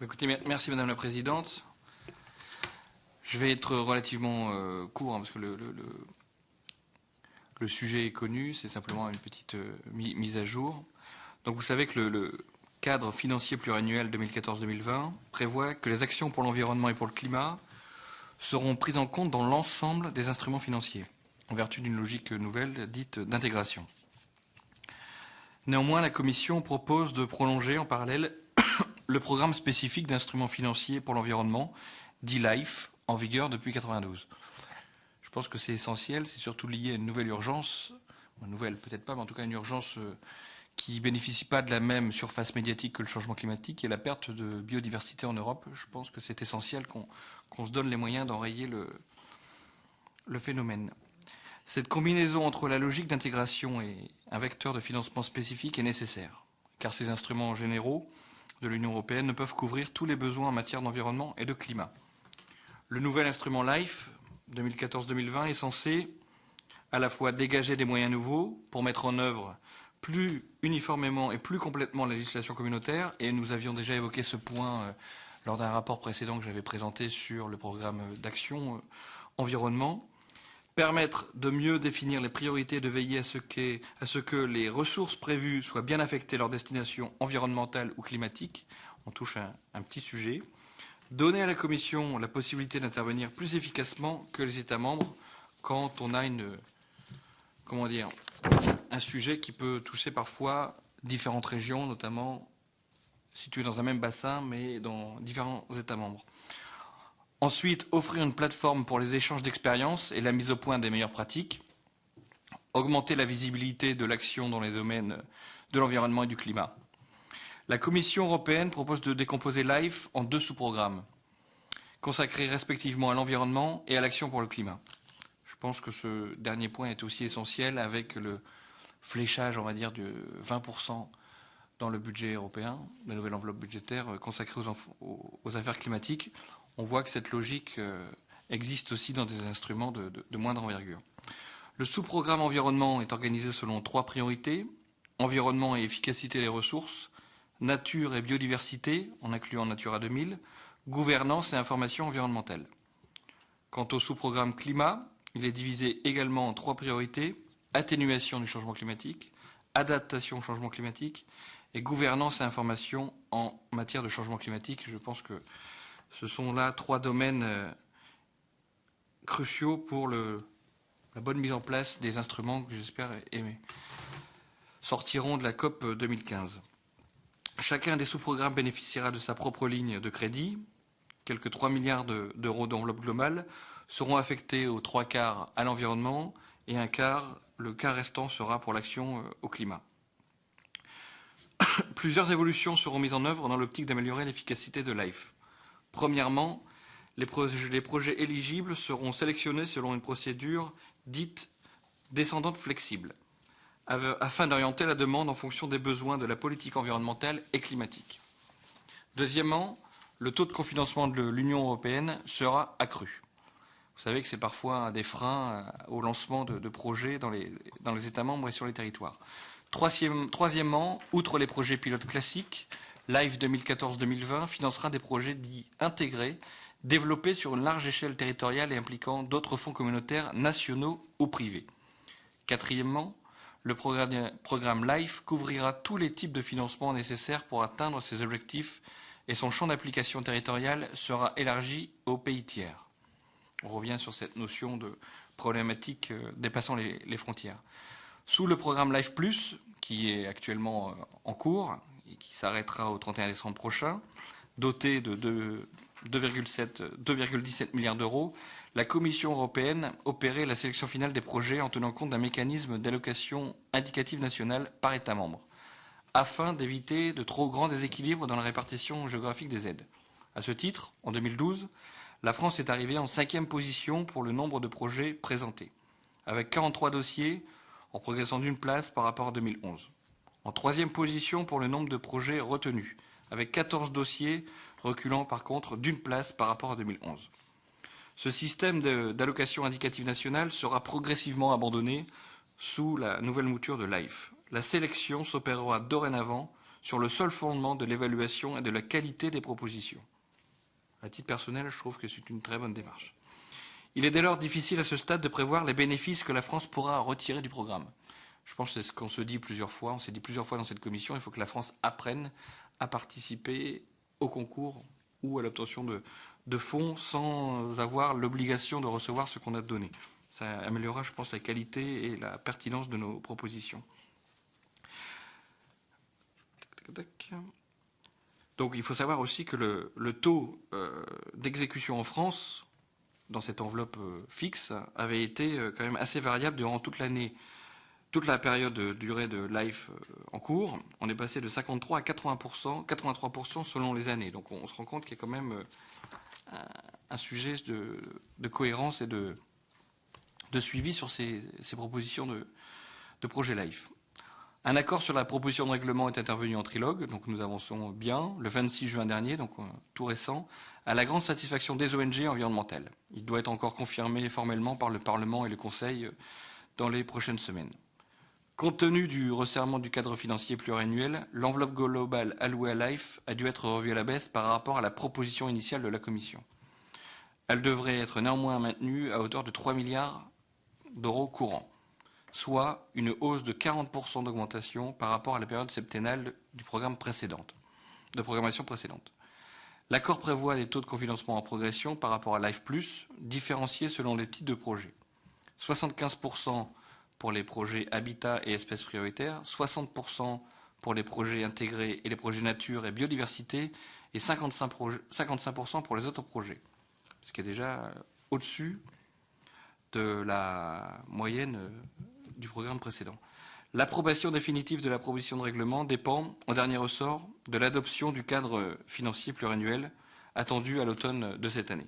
Écoutez, merci Madame la Présidente. Je vais être relativement court parce que le sujet est connu, c'est simplement une petite mise à jour. Donc vous savez que le cadre financier pluriannuel 2014-2020 prévoit que les actions pour l'environnement et pour le climat seront prises en compte dans l'ensemble des instruments financiers, en vertu d'une logique nouvelle dite d'intégration. Néanmoins, la Commission propose de prolonger en parallèle le programme spécifique d'instruments financiers pour l'environnement, dit LIFE, en vigueur depuis 1992. Je pense que c'est essentiel, c'est surtout lié à une nouvelle urgence, une nouvelle peut-être pas, mais en tout cas une urgence qui ne bénéficie pas de la même surface médiatique que le changement climatique et la perte de biodiversité en Europe. Je pense que c'est essentiel qu'on se donne les moyens d'enrayer le phénomène. Cette combinaison entre la logique d'intégration et un vecteur de financement spécifique est nécessaire, car ces instruments généraux de l'Union européenne ne peuvent couvrir tous les besoins en matière d'environnement et de climat. Le nouvel instrument LIFE 2014-2020 est censé à la fois dégager des moyens nouveaux pour mettre en œuvre plus uniformément et plus complètement la législation communautaire, et nous avions déjà évoqué ce point lors d'un rapport précédent que j'avais présenté sur le programme d'action environnement, permettre de mieux définir les priorités et de veiller à ce que les ressources prévues soient bien affectées à leur destination environnementale ou climatique. On touche à un petit sujet. Donner à la Commission la possibilité d'intervenir plus efficacement que les États membres quand on a un sujet qui peut toucher parfois différentes régions, notamment situées dans un même bassin, mais dans différents États membres. Ensuite, offrir une plateforme pour les échanges d'expériences et la mise au point des meilleures pratiques. Augmenter la visibilité de l'action dans les domaines de l'environnement et du climat. La Commission européenne propose de décomposer LIFE en 2 sous-programmes, consacrés respectivement à l'environnement et à l'action pour le climat. Je pense que ce dernier point est aussi essentiel avec le fléchage, on va dire, de 20% dans le budget européen, la nouvelle enveloppe budgétaire consacrée aux affaires climatiques. On voit que cette logique existe aussi dans des instruments de moindre envergure. Le sous-programme environnement est organisé selon 3 priorités, environnement et efficacité des ressources, nature et biodiversité, en incluant Natura 2000, gouvernance et information environnementale. Quant au sous-programme climat, il est divisé également en 3 priorités, atténuation du changement climatique, adaptation au changement climatique et gouvernance et information en matière de changement climatique. Je pense que ce sont là 3 domaines cruciaux pour la bonne mise en place des instruments que j'espère sortiront de la COP 2015. Chacun des sous-programmes bénéficiera de sa propre ligne de crédit. Quelques 3 milliards d'euros d'enveloppe globale seront affectés aux 3 quarts à l'environnement et le quart restant sera pour l'action au climat. Plusieurs évolutions seront mises en œuvre dans l'optique d'améliorer l'efficacité de LIFE. Premièrement, les projets éligibles seront sélectionnés selon une procédure dite descendante flexible, afin d'orienter la demande en fonction des besoins de la politique environnementale et climatique. Deuxièmement, le taux de cofinancement de l'Union européenne sera accru. Vous savez que c'est parfois un des freins au lancement de projets dans les États membres et sur les territoires. Troisièmement, outre les projets pilotes classiques, LIFE 2014-2020 financera des projets dits intégrés, développés sur une large échelle territoriale et impliquant d'autres fonds communautaires nationaux ou privés. Quatrièmement, le programme LIFE couvrira tous les types de financements nécessaires pour atteindre ces objectifs et son champ d'application territoriale sera élargi aux pays tiers. On revient sur cette notion de problématique dépassant les frontières. Sous le programme LIFE+, qui est actuellement en cours et qui s'arrêtera au 31 décembre prochain, doté de 2,17 milliards d'euros, la Commission européenne opérait la sélection finale des projets en tenant compte d'un mécanisme d'allocation indicative nationale par État membre, afin d'éviter de trop grands déséquilibres dans la répartition géographique des aides. À ce titre, en 2012, la France est arrivée en 5e position pour le nombre de projets présentés, avec 43 dossiers en progressant d'une place par rapport à 2011. En 3e position pour le nombre de projets retenus, avec 14 dossiers reculant par contre d'une place par rapport à 2011. Ce système d'allocation indicative nationale sera progressivement abandonné sous la nouvelle mouture de LIFE. La sélection s'opérera dorénavant sur le seul fondement de l'évaluation et de la qualité des propositions. À titre personnel, je trouve que c'est une très bonne démarche. Il est dès lors difficile à ce stade de prévoir les bénéfices que la France pourra retirer du programme. Je pense que c'est ce qu'on se dit plusieurs fois. On s'est dit plusieurs fois dans cette commission, il faut que la France apprenne à participer au concours ou à l'obtention de fonds sans avoir l'obligation de recevoir ce qu'on a donné. Ça améliorera, je pense, la qualité et la pertinence de nos propositions. Donc il faut savoir aussi que le taux d'exécution en France, dans cette enveloppe fixe, avait été quand même assez variable durant toute l'année. Toute la période de durée de life en cours, on est passé de 53 à 80%, 83% selon les années. Donc on se rend compte qu'il y a quand même un sujet de cohérence et de suivi sur ces propositions de projet life. Un accord sur la proposition de règlement est intervenu en trilogue, donc nous avançons bien, le 26 juin dernier, donc tout récent, à la grande satisfaction des ONG environnementales. Il doit être encore confirmé formellement par le Parlement et le Conseil dans les prochaines semaines. Compte tenu du resserrement du cadre financier pluriannuel, l'enveloppe globale allouée à LIFE a dû être revue à la baisse par rapport à la proposition initiale de la Commission. Elle devrait être néanmoins maintenue à hauteur de 3 milliards d'euros courants, soit une hausse de 40% d'augmentation par rapport à la période septennale du programme de programmation précédente. L'accord prévoit des taux de cofinancement en progression par rapport à LIFE+, différenciés selon les types de projets. 75% pour les projets habitat et espèces prioritaires, 60% pour les projets intégrés et les projets nature et biodiversité, et 55% pour les autres projets, ce qui est déjà au-dessus de la moyenne du programme précédent. L'approbation définitive de la proposition de règlement dépend, en dernier ressort, de l'adoption du cadre financier pluriannuel attendu à l'automne de cette année.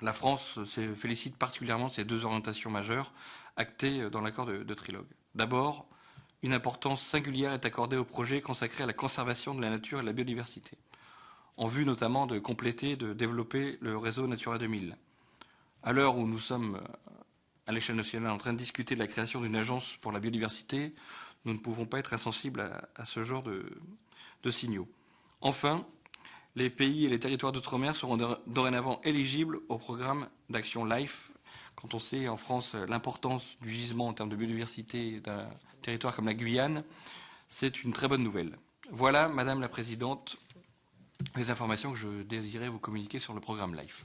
La France se félicite particulièrement de ces deux orientations majeures actées dans l'accord de trilogue. D'abord, une importance singulière est accordée au projet consacré à la conservation de la nature et de la biodiversité, en vue notamment de compléter et de développer le réseau Natura 2000. À l'heure où nous sommes à l'échelle nationale en train de discuter de la création d'une agence pour la biodiversité, nous ne pouvons pas être insensibles à ce genre de signaux. Enfin, les pays et les territoires d'outre-mer seront dorénavant éligibles au programme d'action LIFE. Quand on sait en France l'importance du gisement en termes de biodiversité d'un territoire comme la Guyane, c'est une très bonne nouvelle. Voilà, Madame la Présidente, les informations que je désirais vous communiquer sur le programme LIFE.